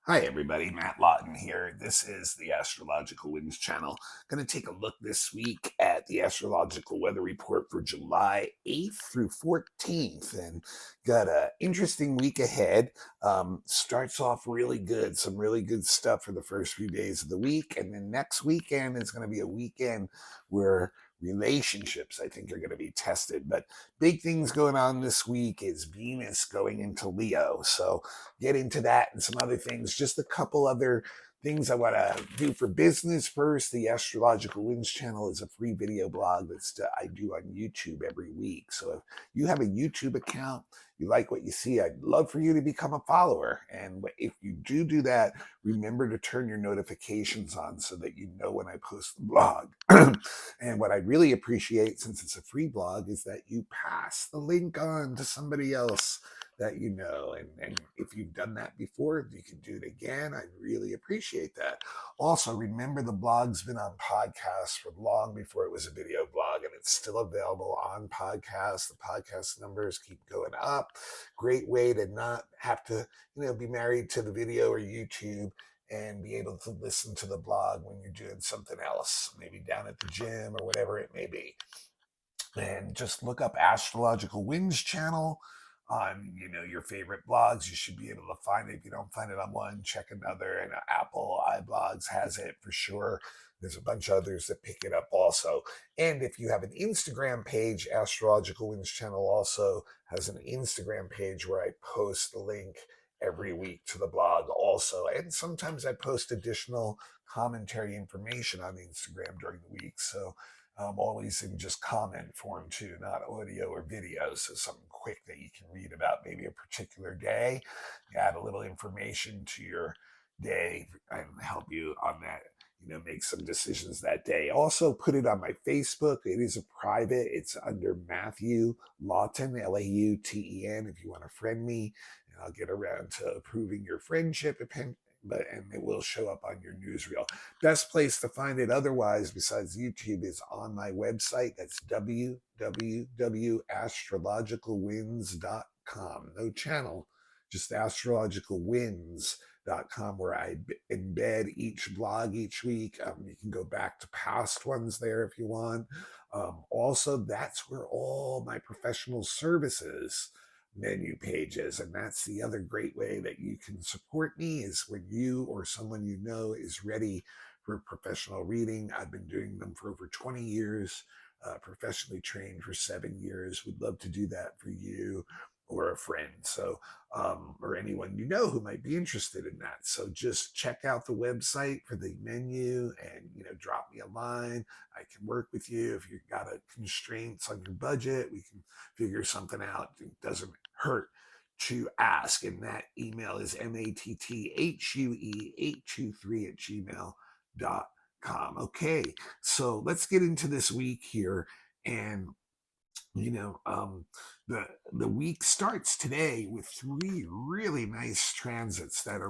Hi, everybody. Matt Lawton here. This is the Astrological Winds channel. Going to take a look this week at the astrological weather report for July 8th through 14th. And got an interesting week ahead. Starts off really good, some really good stuff for the first few days of the week. And then next weekend is going to be a weekend where relationships, I think, are going to be tested. But big things going on this week is Venus going into Leo. So get into that and some other things. Just a couple other things I want to do for business first. The Astrological Winds channel is a free video blog I do on YouTube every week. So if you have a YouTube account, you like what you see, I'd love for you to become a follower. And if you do that, remember to turn your notifications on so that you know when I post the blog. And what I really appreciate, since it's a free blog, is that you pass the link on to somebody else that you know. And if you've done that before, you can do it again. I'd really appreciate that. Also, remember the blog's been on podcasts for long before it was a video blog, and it's still available on podcasts. The podcast numbers keep going up. Great way to not have to, be married to the video or YouTube and be able to listen to the blog when you're doing something else, maybe down at the gym or whatever it may be. And just look up Astrological Winds channel on your favorite blogs. You should be able to find it. If you don't find it on one, check another. And Apple iBlogs has it for sure. There's a bunch of others that pick it up also. And if you have an Instagram page, Astrological Winds channel also has an Instagram page where I post the link every week to the blog also. And sometimes I post additional commentary information on Instagram during the week. So always in just comment form too, not audio or video. So something quick that you can read about maybe a particular day, add a little information to your day and help you on that, make some decisions that day. Also put it on my Facebook. It is a private. It's under Matthew Lawton, Lauten. If you want to friend me, and I'll get around to approving your friendship and it will show up on your newsreel. Best place to find it otherwise besides YouTube is on my website. That's www.astrologicalwinds.com. No channel, just astrologicalwinds.com, where I embed each blog each week. You can go back to past ones there if you want. Also, that's where all my professional services menu pages, and that's the other great way that you can support me, is when you or someone you know is ready for professional reading. I've been doing them for over 20 years, professionally trained for 7 years. Would love to do that for you or a friend, so or anyone you know who might be interested in that. So just check out the website for the menu and drop me a line. I can work with you. If you've got constraints on your budget, we can figure something out. It doesn't hurt to ask. And that email is matthure823@gmail.com. Okay, so let's get into this week here. And the week starts today with three really nice transits that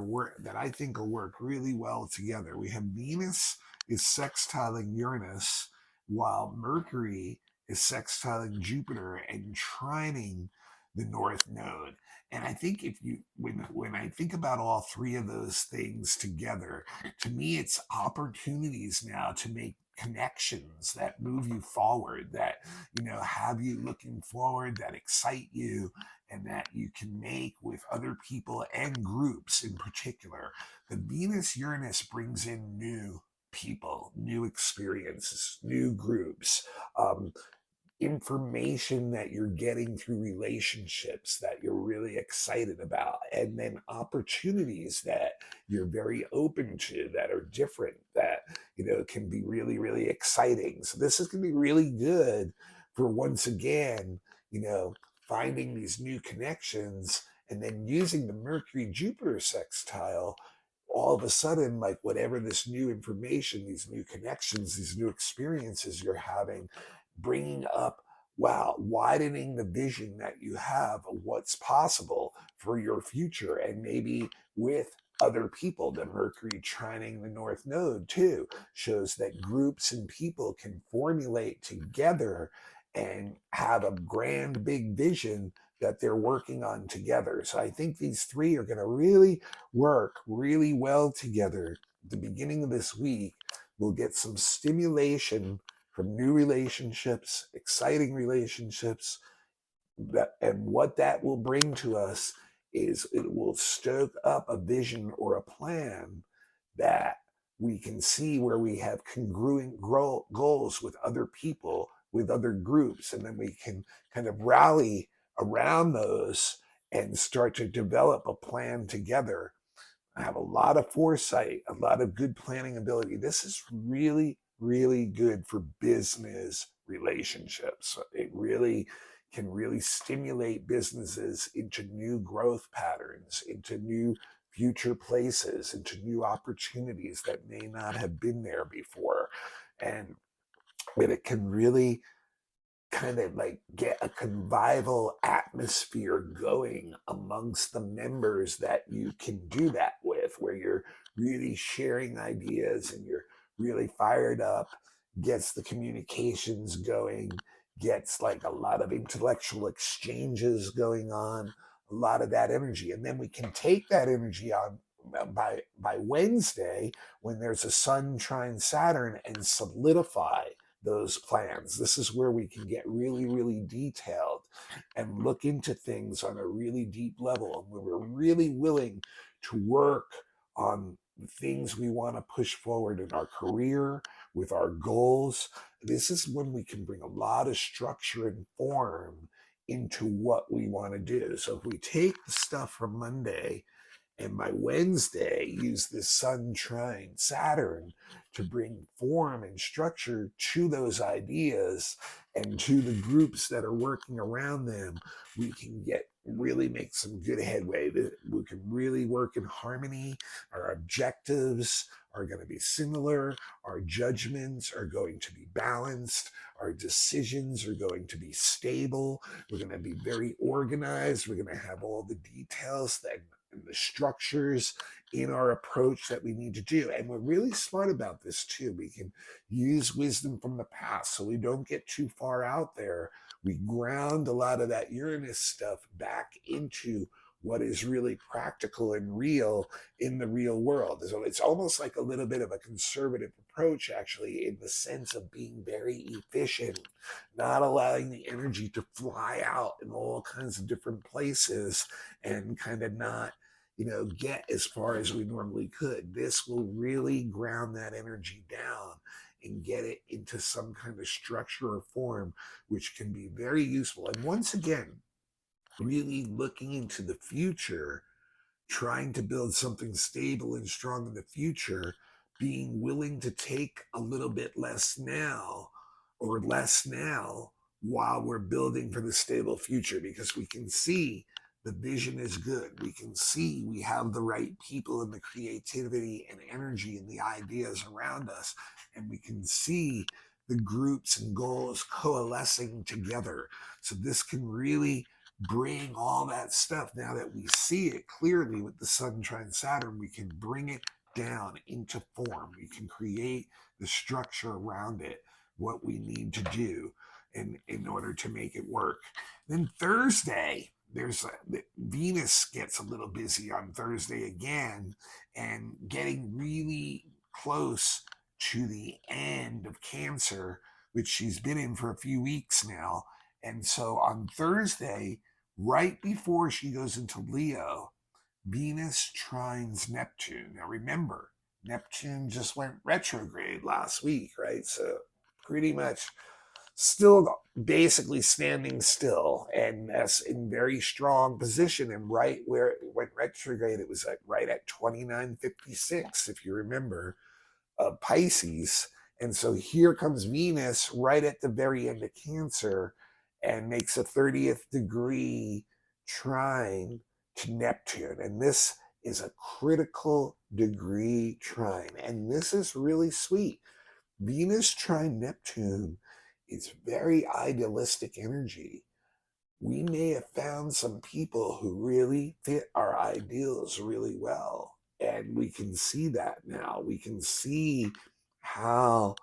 I think will work really well together. We have Venus is sextiling Uranus, while Mercury is sextiling Jupiter and trining the North Node. And I think when I think about all three of those things together, to me it's opportunities now to make connections that move you forward, that have you looking forward, that excite you, and that you can make with other people and groups in particular. The Venus Uranus brings in new people, new experiences, new groups, information that you're getting through relationships that you're really excited about, and then opportunities that you're very open to that are different, that can be really, really exciting. So this is going to be really good for, once again, finding these new connections and then using the Mercury Jupiter sextile. All of a sudden, like, whatever this new information, these new connections, these new experiences you're having, bringing up, wow, widening the vision that you have of what's possible for your future, and maybe with other people. The Mercury trining the North Node too shows that groups and people can formulate together and have a grand big vision that they're working on together. So I think these three are going to really work really well together. At the beginning of this week, we'll get some stimulation from new relationships, exciting relationships, and what that will bring to us is it will stoke up a vision or a plan that we can see where we have congruent goals with other people, with other groups, and then we can kind of rally around those and start to develop a plan together. I have a lot of foresight, a lot of good planning ability. This is really, really good for business relationships. It really can really stimulate businesses into new growth patterns, into new future places, into new opportunities that may not have been there before. And it can really kind of like get a convivial atmosphere going amongst the members that you can do that with, where you're really sharing ideas and you're really fired up, gets the communications going, gets like a lot of intellectual exchanges going on, a lot of that energy. And then we can take that energy on by Wednesday when there's a Sun trine Saturn and solidify those plans. This is where we can get really, really detailed and look into things on a really deep level. And where we're really willing to work on the things we want to push forward in our career, with our goals. This is when we can bring a lot of structure and form into what we want to do. So if we take the stuff from Monday and by Wednesday, use this Sun trine Saturn to bring form and structure to those ideas and to the groups that are working around them, we can really make some good headway. We can really work in harmony. Our objectives are going to be similar. Our judgments are going to be balanced. Our decisions are going to be stable. We're going to be very organized. We're going to have all the details and the structures in our approach that we need to do. And we're really smart about this too. We can use wisdom from the past so we don't get too far out there. We ground a lot of that Uranus stuff back into what is really practical and real in the real world. So it's almost like a little bit of a conservative approach, actually, in the sense of being very efficient, not allowing the energy to fly out in all kinds of different places and kind of not get as far as we normally could. This will really ground that energy down and get it into some kind of structure or form, which can be very useful. And once again, really looking into the future, trying to build something stable and strong in the future, being willing to take a little bit less now or less now while we're building for the stable future, because we can see the vision is good. We can see we have the right people and the creativity and energy and the ideas around us. And we can see the groups and goals coalescing together. So this can really bring all that stuff. Now that we see it clearly with the Sun trine Saturn, we can bring it down into form. We can create the structure around it, what we need to do in order to make it work. Then Thursday, Venus gets a little busy on Thursday again, and getting really close to the end of Cancer, which she's been in for a few weeks now. And so on Thursday, right before she goes into Leo, Venus trines Neptune. Now remember, Neptune just went retrograde last week, right? So pretty much still basically standing still, and that's in very strong position. And right where it went retrograde, it was like right at 2956, if you remember, Pisces. And so here comes Venus right at the very end of Cancer and makes a 30th degree trine to Neptune. And this is a critical degree trine. And this is really sweet. Venus trine Neptune is very idealistic energy. We may have found some people who really fit our ideals really well. And we can see that now. We can see how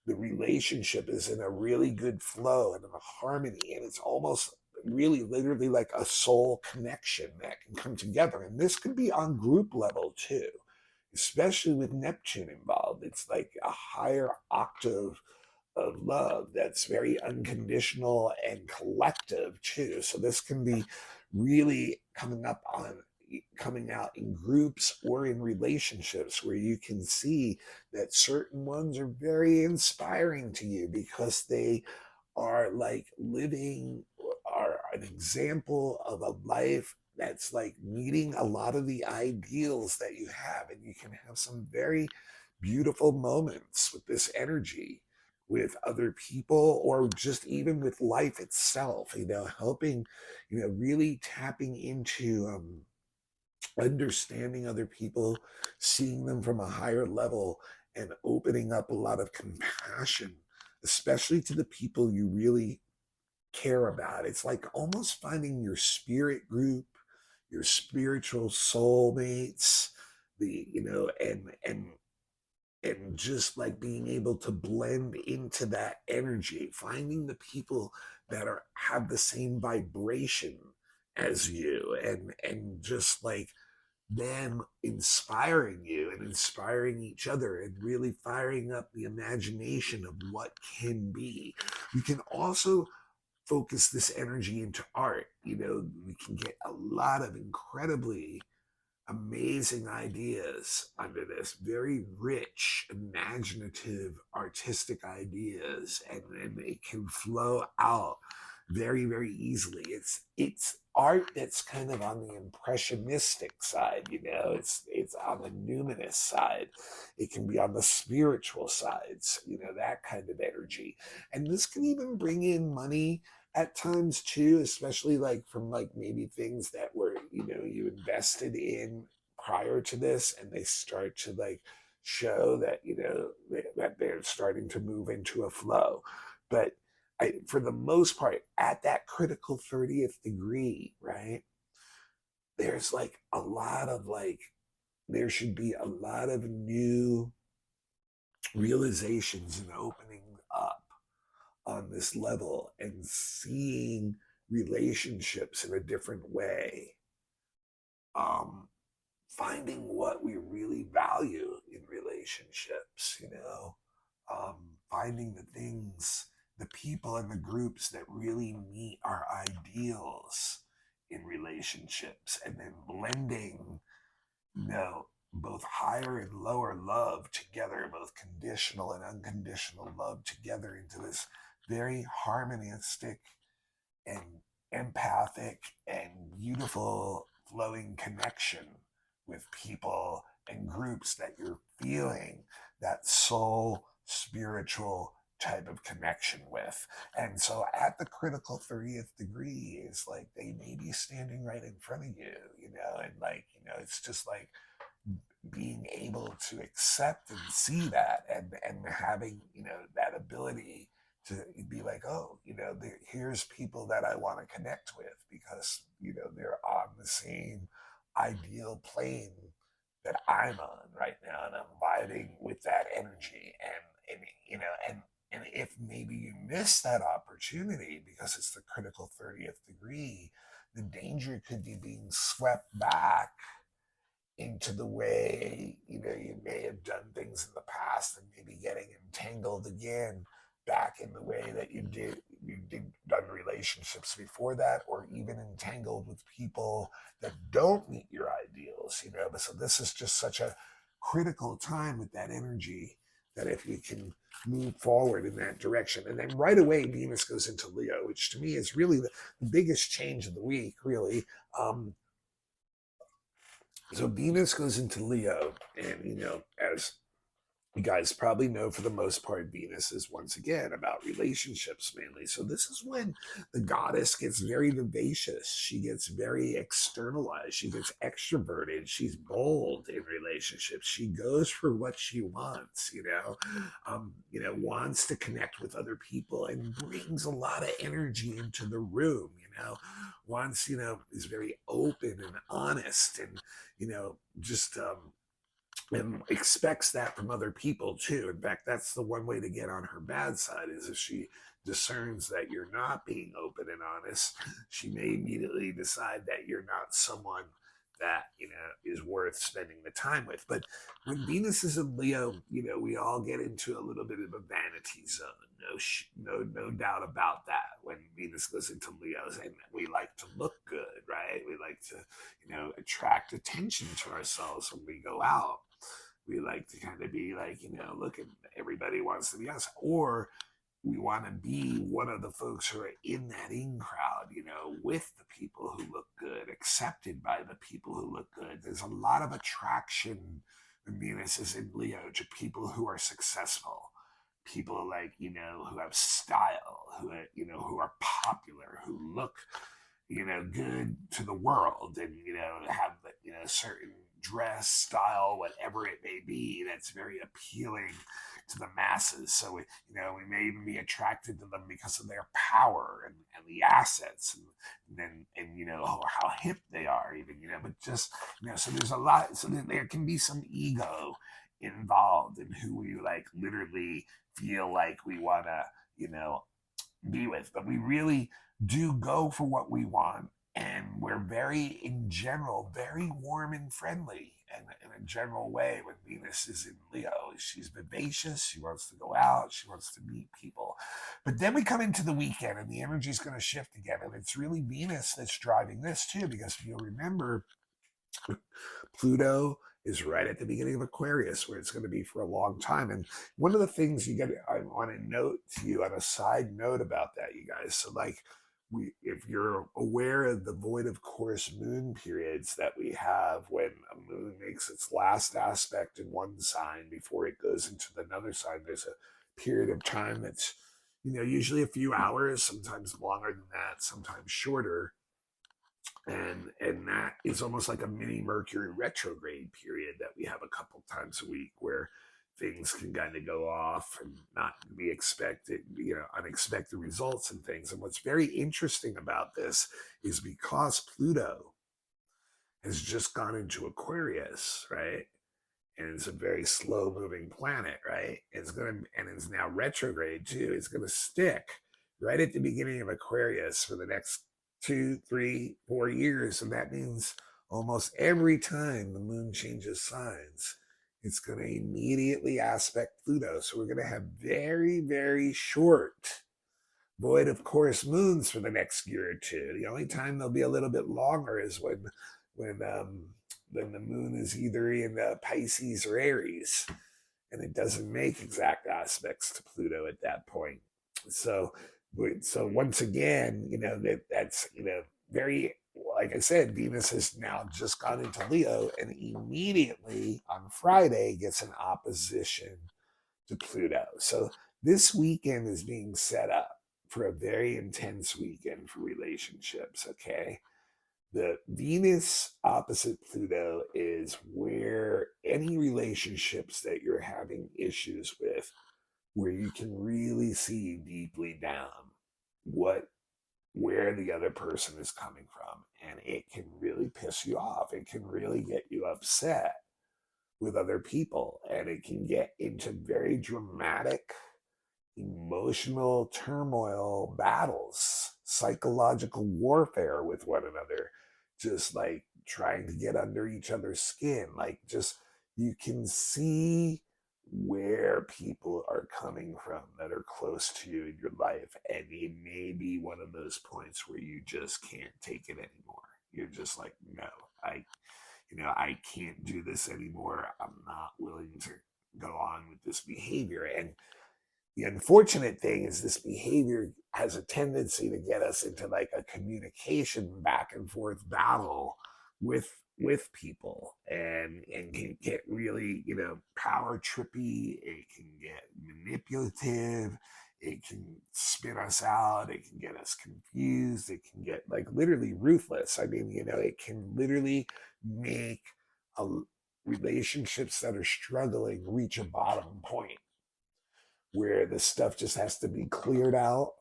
the relationship is in a really good flow and in a harmony. And it's almost really literally like a soul connection that can come together. And this could be on group level too, especially with Neptune involved. It's like a higher octave of love that's very unconditional and collective too. So this can be really coming out in groups or in relationships where you can see that certain ones are very inspiring to you because they are like living are an example of a life that's like meeting a lot of the ideals that you have, and you can have some very beautiful moments with this energy with other people or just even with life itself, helping, really tapping into understanding other people, seeing them from a higher level, and opening up a lot of compassion, especially to the people you really care about. It's like almost finding your spirit group, your spiritual soulmates, and just like being able to blend into that energy, finding the people that are have the same vibration as you, and just like them inspiring you and inspiring each other and really firing up the imagination of what can be. You can also focus this energy into art. We can get a lot of incredibly amazing ideas under this, very rich, imaginative, artistic ideas, and it can flow out very, very easily. It's art that's kind of on the impressionistic side, it's on the numinous side. It can be on the spiritual sides, that kind of energy. And this can even bring in money at times too, especially like from like maybe things that were, you invested in prior to this, and they start to like show that, that they're starting to move into a flow. But for the most part, at that critical 30th degree, right, there's like a lot of like, there should be a lot of new realizations and opening up on this level and seeing relationships in a different way. Um, Finding what we really value in relationships, finding the things, the people and the groups that really meet our ideals in relationships, and then blending, both higher and lower love together, both conditional and unconditional love together into this very harmonistic and empathic and beautiful flowing connection with people and groups that you're feeling that soul spiritual type of connection with. And so at the critical 30th degree is like they may be standing right in front of you, and like, it's just like being able to accept and see that, and having, that ability to be like, oh, here's people that I want to connect with because, they're on the same ideal plane that I'm on right now, and I'm vibing with that energy. And if maybe you miss that opportunity because it's the critical 30th degree, the danger could be being swept back into the way, you may have done things in the past, and maybe getting entangled again back in the way that you did done relationships before that, or even entangled with people that don't meet your ideals. But so this is just such a critical time with that energy, that if you can move forward in that direction. And then right away Venus goes into Leo, which to me is really the biggest change of the week, really. So Venus goes into Leo, and as you guys probably know, for the most part, Venus is once again about relationships mainly. So this is when the goddess gets very vivacious. She gets very externalized. She gets extroverted. She's bold in relationships. She goes for what she wants. Wants to connect with other people and brings a lot of energy into the room. Wants, is very open and honest, and just and expects that from other people too. In fact, that's the one way to get on her bad side, is if she discerns that you're not being open and honest, she may immediately decide that you're not someone that is worth spending the time with. But when Venus is in Leo, we all get into a little bit of a vanity zone. No doubt about that. When Venus goes into Leo, and we like to look good, right? We like to attract attention to ourselves when we go out. We like to kind of be like, look, everybody wants to be us, or we want to be one of the folks who are in that in crowd, with the people who look good, accepted by the people who look good. There's a lot of attraction when Venus is in Leo to people who are successful, people like, who have style, who are popular, who look, good to the world, and, have, certain dress, style, whatever it may be, that's very appealing to the masses. So we may even be attracted to them because of their power and the assets, and how hip they are, even, but just, so there's a lot, so there can be some ego involved in who we like literally feel like we want to, be with. But we really do go for what we want, and we're very, in general, very warm and friendly, and in a general way. When Venus is in Leo, she's vivacious, she wants to go out, she wants to meet people. But then we come into the weekend and the energy is going to shift again, and it's really Venus that's driving this too, because if you'll remember, Pluto is right at the beginning of Aquarius, where it's going to be for a long time. And one of the things I want to note to you on a side note about that, you guys. So, like, if you're aware of the void of course moon periods that we have, when a moon makes its last aspect in one sign before it goes into another sign, there's a period of time that's, usually a few hours, sometimes longer than that, sometimes shorter, and that is almost like a mini Mercury retrograde period that we have a couple times a week, where things can kind of go off and not be expected, unexpected results and things. And what's very interesting about this is because Pluto has just gone into Aquarius, right? And it's a very slow moving planet, right? And it's now retrograde too. It's gonna stick right at the beginning of Aquarius for the next 2, 3, 4 years. And that means almost every time the moon changes signs, it's going to immediately aspect Pluto. So we're going to have very, very short void of course moons for the next year or two. The only time they'll be a little bit longer is when the moon is either in Pisces or Aries, and it doesn't make exact aspects to Pluto at that point. So once again, that's very, like I said, Venus has now just gone into Leo, and immediately on Friday gets an opposition to Pluto. So this weekend is being set up for a very intense weekend for relationships. Okay. The Venus opposite Pluto is where any relationships that you're having issues with, where you can really see deeply down where the other person is coming from, and it can really piss you off. It can really get you upset with other people, and it can get into very dramatic emotional turmoil battles, psychological warfare with one another, just like trying to get under each other's skin. Like, just, you can see where people are coming from that are close to you in your life, and it may be one of those points where you just can't take it anymore. You're just like, no, I can't do this anymore. I'm not willing to go on with this behavior. And the unfortunate thing is, this behavior has a tendency to get us into like a communication back and forth battle with people, and can get really, power trippy. It can get manipulative. It can spin us out. It can get us confused. It can get like literally ruthless. I mean, it can literally make a, relationships that are struggling reach a bottom point, where the stuff just has to be cleared out,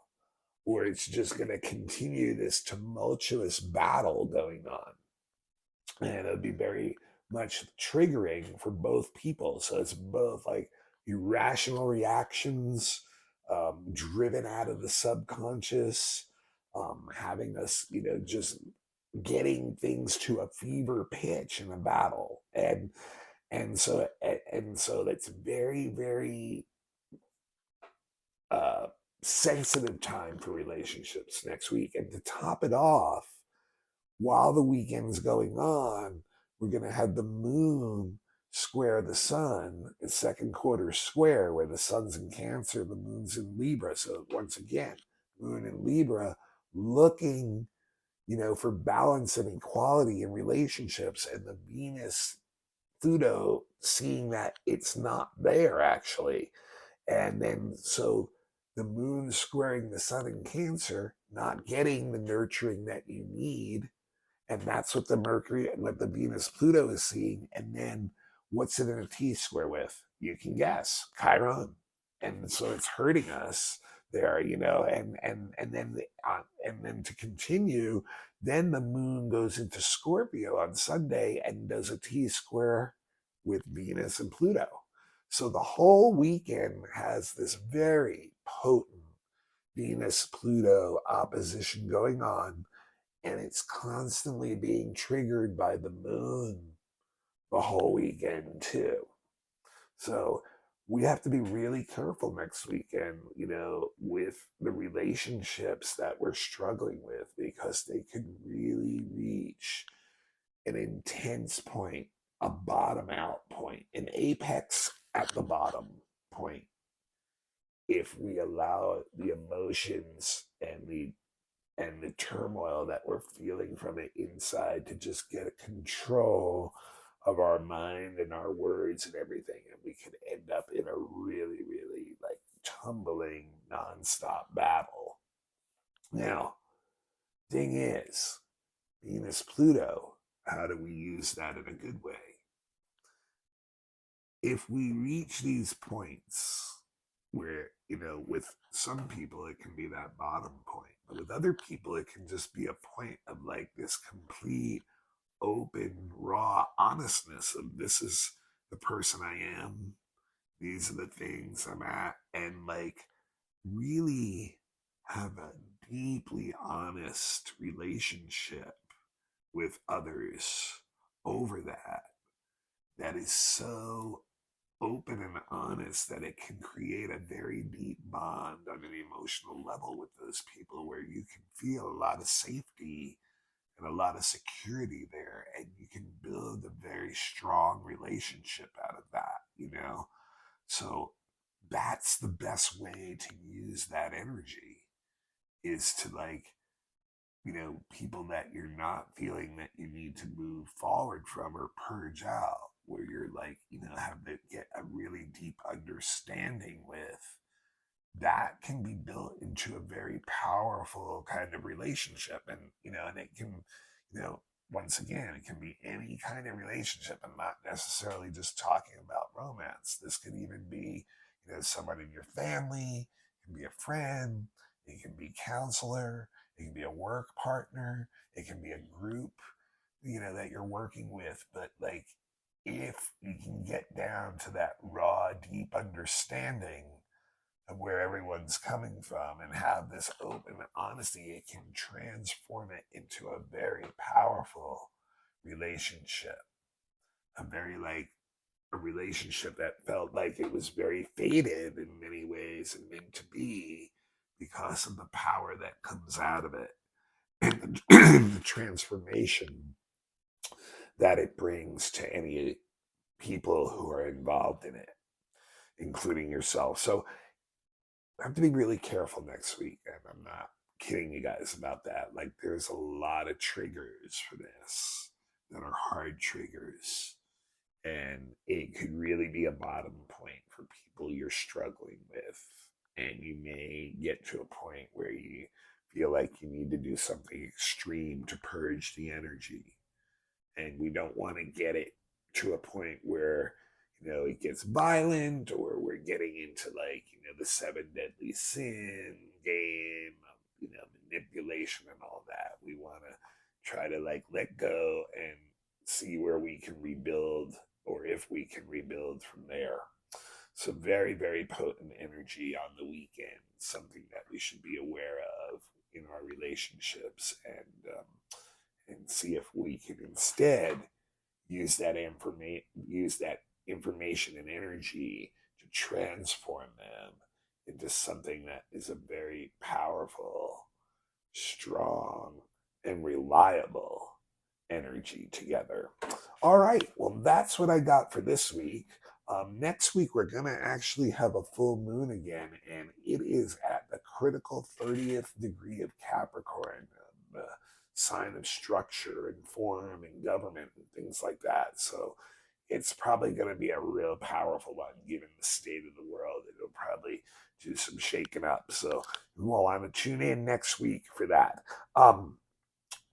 or it's just going to continue this tumultuous battle going on. And it'll be very much triggering for both people. So it's both like irrational reactions, driven out of the subconscious, having us, just getting things to a fever pitch in a battle. And so that's very, very uh, sensitive time for relationships next week. And to top it off, while the weekend's going on, we're going to have the moon square the sun, the second quarter square, where the sun's in Cancer, the moon's in Libra. So once again, moon in Libra, looking, for balance and equality in relationships, and the Venus Pluto seeing that it's not there actually. And then so the moon squaring the sun in Cancer, not getting the nurturing that you need, and that's what the Mercury and what the Venus Pluto is seeing. And then what's it in a T square with? You can guess, Chiron. And so it's hurting us there, and then to continue, then the moon goes into Scorpio on Sunday and does a T square with Venus and Pluto. So the whole weekend has this very potent Venus Pluto opposition going on, and it's constantly being triggered by the moon the whole weekend too. So we have to be really careful next weekend, with the relationships that we're struggling with, because they could really reach an intense point, a bottom out point, an apex at the bottom point, if we allow the emotions and the turmoil that we're feeling from it inside to just get a control of our mind and our words and everything. And we could end up in a really, really like tumbling nonstop battle. Now, thing is, Venus Pluto, how do we use that in a good way? If we reach these points where, with some people it can be that bottom point, but with other people it can just be a point of like this complete open raw honestness of, this is the person I am, these are the things I'm at, and like really have a deeply honest relationship with others over that is so open and honest that it can create a very deep bond on an emotional level with those people, where you can feel a lot of safety and a lot of security there, and you can build a very strong relationship out of that. So that's the best way to use that energy, is to like, people that you're not feeling that you need to move forward from or purge out, where you're like, have to get a really deep understanding with, that can be built into a very powerful kind of relationship. And it can, once again, it can be any kind of relationship, and not necessarily just talking about romance. This could even be, someone in your family, it can be a friend, it can be a counselor, it can be a work partner, it can be a group, that you're working with. But like, if you can get down to that raw, deep understanding of where everyone's coming from and have this open honesty, it can transform it into a very powerful relationship. A very like a relationship that felt like it was very fated in many ways and meant to be, because of the power that comes out of it, and the transformation that it brings to any people who are involved in it, including yourself. So I have to be really careful next week, and I'm not kidding you guys about that. Like, there's a lot of triggers for this that are hard triggers, and it could really be a bottom point for people you're struggling with. And you may get to a point where you feel like you need to do something extreme to purge the energy. And we don't want to get it to a point where, it gets violent, or we're getting into like, the seven deadly sin game of, manipulation and all that. We want to try to like let go and see where we can rebuild, or if we can rebuild from there. some very, very potent energy on the weekend, something that we should be aware of in our relationships, and see if we can instead use that information and energy to transform them into something that is a very powerful, strong, and reliable energy together. All right, well, that's what I got for this week. Next week, we're going to actually have a full moon again, and it is at the critical 30th degree of Capricorn, the sign of structure and form and government and things like that. So it's probably going to be a real powerful one given the state of the world. It'll probably do some shaking up. So you will want to tune in next week for that.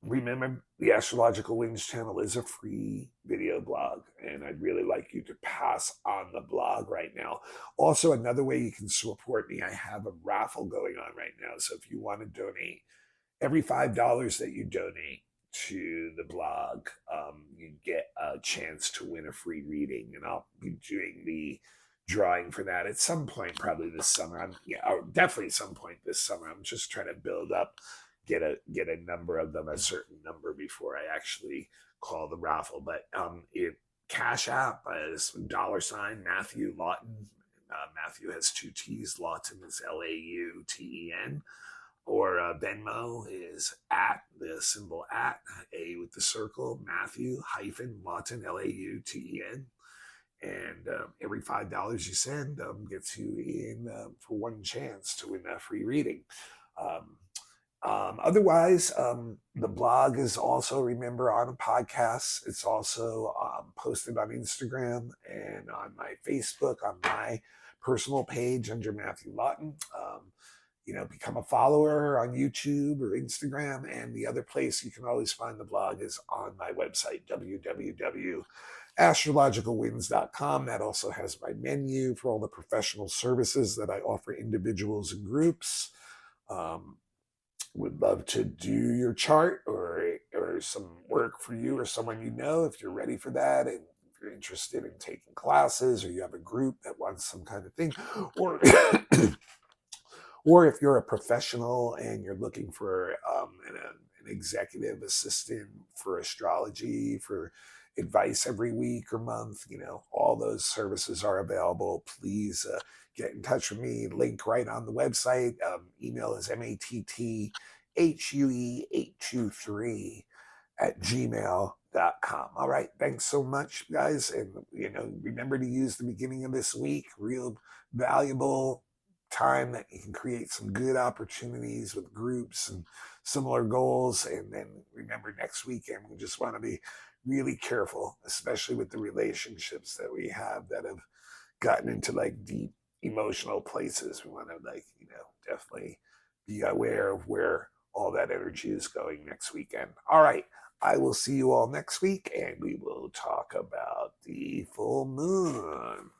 Remember, the Astrological Wings channel is a free video blog, and I'd really like you to pass on the blog right now. Also, another way you can support me, I have a raffle going on right now. So if you want to donate, every $5 that you donate to the blog, you get a chance to win a free reading, and I'll be doing the drawing for that at some point, probably this summer. Definitely some point this summer. I'm just trying to build up, get a number of them, a certain number before I actually call the raffle. But it Cash App is $ Matthew Lawton. Matthew has two T's. Lawton is Lauten. Or Venmo is at the symbol at a with the circle Matthew Lawton Lauten. And every $5 you send gets you in for one chance to win a free reading. Otherwise, the blog is also, remember, on a podcast. It's also posted on Instagram and on my Facebook, on my personal page under Matthew Lawton. Become a follower on YouTube or Instagram. And the other place you can always find the blog is on my website, www.astrologicalwinds.com. That also has my menu for all the professional services that I offer individuals and groups. Would love to do your chart or some work for you or someone you know if you're ready for that, and if you're interested in taking classes, or you have a group that wants some kind of thing, or or if you're a professional and you're looking for an executive assistant for astrology, for advice every week or month, all those services are available. Please get in touch with me. Link right on the website. Email is matthue823@gmail.com. All right. Thanks so much, guys. And, remember to use the beginning of this week, real valuable time that you can create some good opportunities with groups and similar goals. And then remember, next weekend, we just want to be really careful, especially with the relationships that we have that have gotten into like deep emotional places. We want to definitely be aware of where all that energy is going next weekend. All right. I will see you all next week, and we will talk about the full moon.